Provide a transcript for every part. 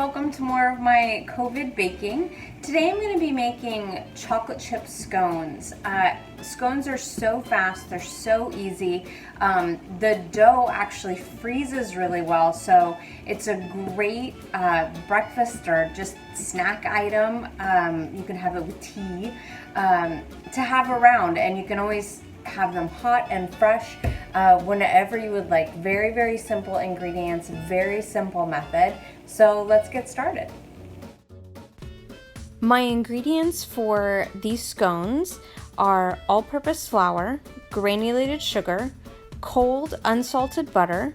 welcome to more of my COVID baking. Today I'm going to be making chocolate chip scones. Scones are so fast, they're so easy. The dough actually freezes really well, so it's a great breakfast or just snack item. You can have it with tea to have around, and you can always have them hot and fresh whenever you would like. Very, very simple ingredients, very simple method. So let's get started. My ingredients for these scones are all-purpose flour, granulated sugar, cold unsalted butter,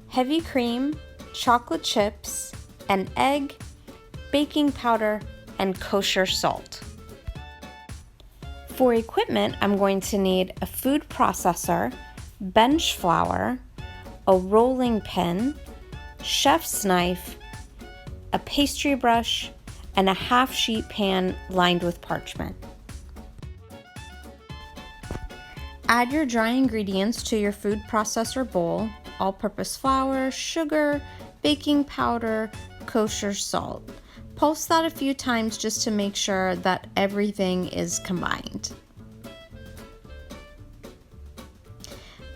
heavy cream, chocolate chips, an egg, baking powder, and kosher salt. For equipment, I'm going to need a food processor, bench flour, a rolling pin, chef's knife, a pastry brush, and a half-sheet pan lined with parchment. Add your dry ingredients to your food processor bowl, all-purpose flour, sugar, baking powder, kosher salt. Pulse that a few times just to make sure that everything is combined.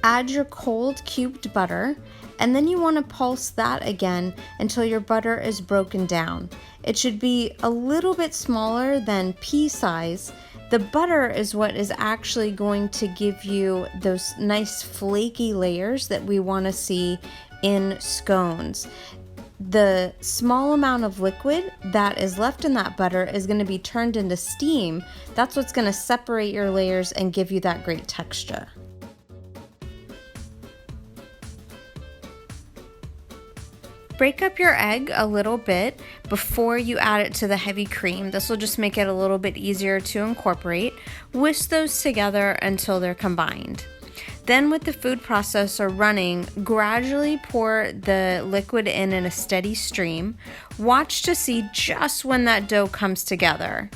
Add your cold cubed butter, and then you want to pulse that again until your butter is broken down. It should be a little bit smaller than pea size. The butter is what is actually going to give you those nice flaky layers that we want to see in scones. The small amount of liquid that is left in that butter is going to be turned into steam. That's what's going to separate your layers and give you that great texture. Break up your egg a little bit before you add it to the heavy cream. This will just make it a little bit easier to incorporate. Whisk those together until they're combined. Then with the food processor running, gradually pour the liquid in a steady stream. Watch to see just when that dough comes together.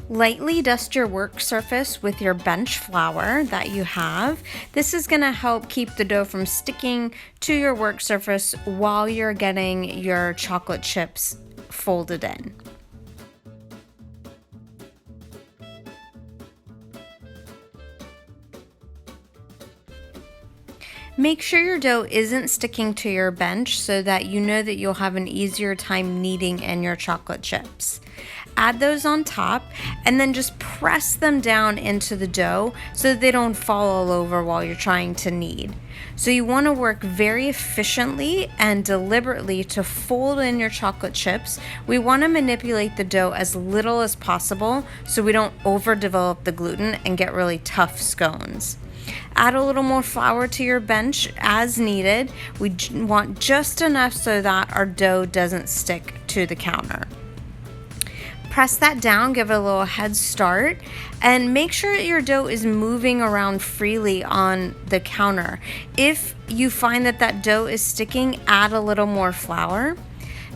Lightly dust your work surface with your bench flour that you have. This is going to help keep the dough from sticking to your work surface while you're getting your chocolate chips folded in. Make sure your dough isn't sticking to your bench so that you know that you'll have an easier time kneading in your chocolate chips. Add those on top and then just press them down into the dough so that they don't fall all over while you're trying to knead. So you want to work very efficiently and deliberately to fold in your chocolate chips. We want to manipulate the dough as little as possible so we don't overdevelop the gluten and get really tough scones. Add a little more flour to your bench as needed. We want just enough so that our dough doesn't stick to the counter. Press that down, give it a little head start, and make sure that your dough is moving around freely on the counter. If you find that that dough is sticking, add a little more flour.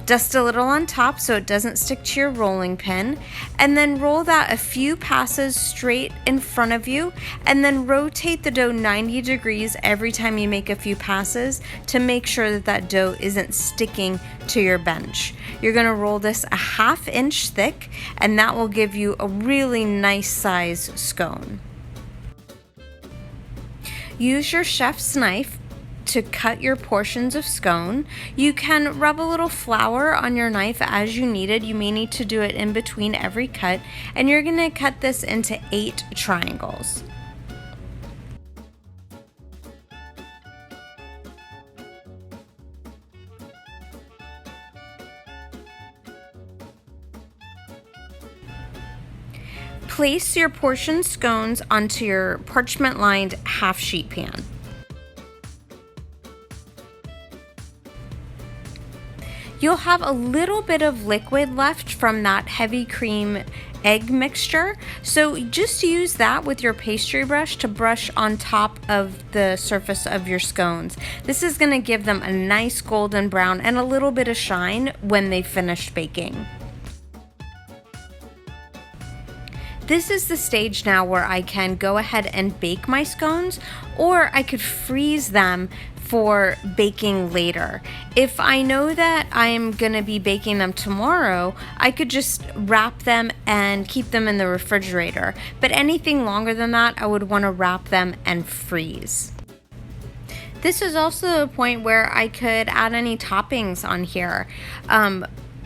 Dust a little on top so it doesn't stick to your rolling pin, and then roll that a few passes straight in front of you, and then rotate the dough 90 degrees every time you make a few passes to make sure that that dough isn't sticking to your bench. You're going to roll this a 1/2 inch thick, and that will give you a really nice size scone. Use your chef's knife to cut your portions of scone. You can rub a little flour on your knife as you need it. You may need to do it in between every cut, and you're going to cut this into 8 triangles. Place your portioned scones onto your parchment-lined half-sheet pan. You'll have a little bit of liquid left from that heavy cream egg mixture, so just use that with your pastry brush to brush on top of the surface of your scones. This is going to give them a nice golden brown and a little bit of shine when they finish baking. This is the stage now where I can go ahead and bake my scones, or I could freeze them for baking later. If I know that I'm gonna be baking them tomorrow, I could just wrap them and keep them in the refrigerator. But anything longer than that, I would wanna wrap them and freeze. This is also a point where I could add any toppings on here.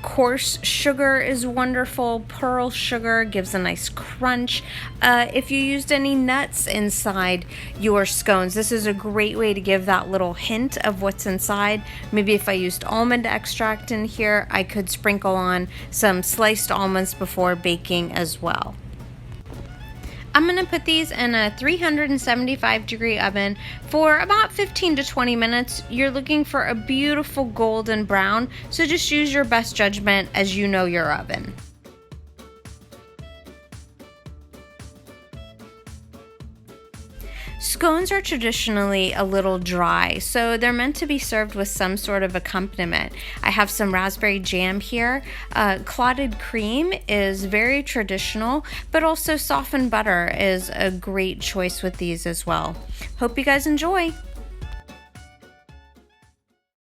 Coarse sugar is wonderful. Pearl sugar gives a nice crunch. If you used any nuts inside your scones, this is a great way to give that little hint of what's inside. Maybe if I used almond extract in here, I could sprinkle on some sliced almonds before baking as well. I'm going to put these in a 375-degree oven for about 15 to 20 minutes. You're looking for a beautiful golden brown, so just use your best judgment as you know your oven. Scones are traditionally a little dry, so they're meant to be served with some sort of accompaniment. I have some raspberry jam here. Clotted cream is very traditional, but also softened butter is a great choice with these as well. Hope you guys enjoy.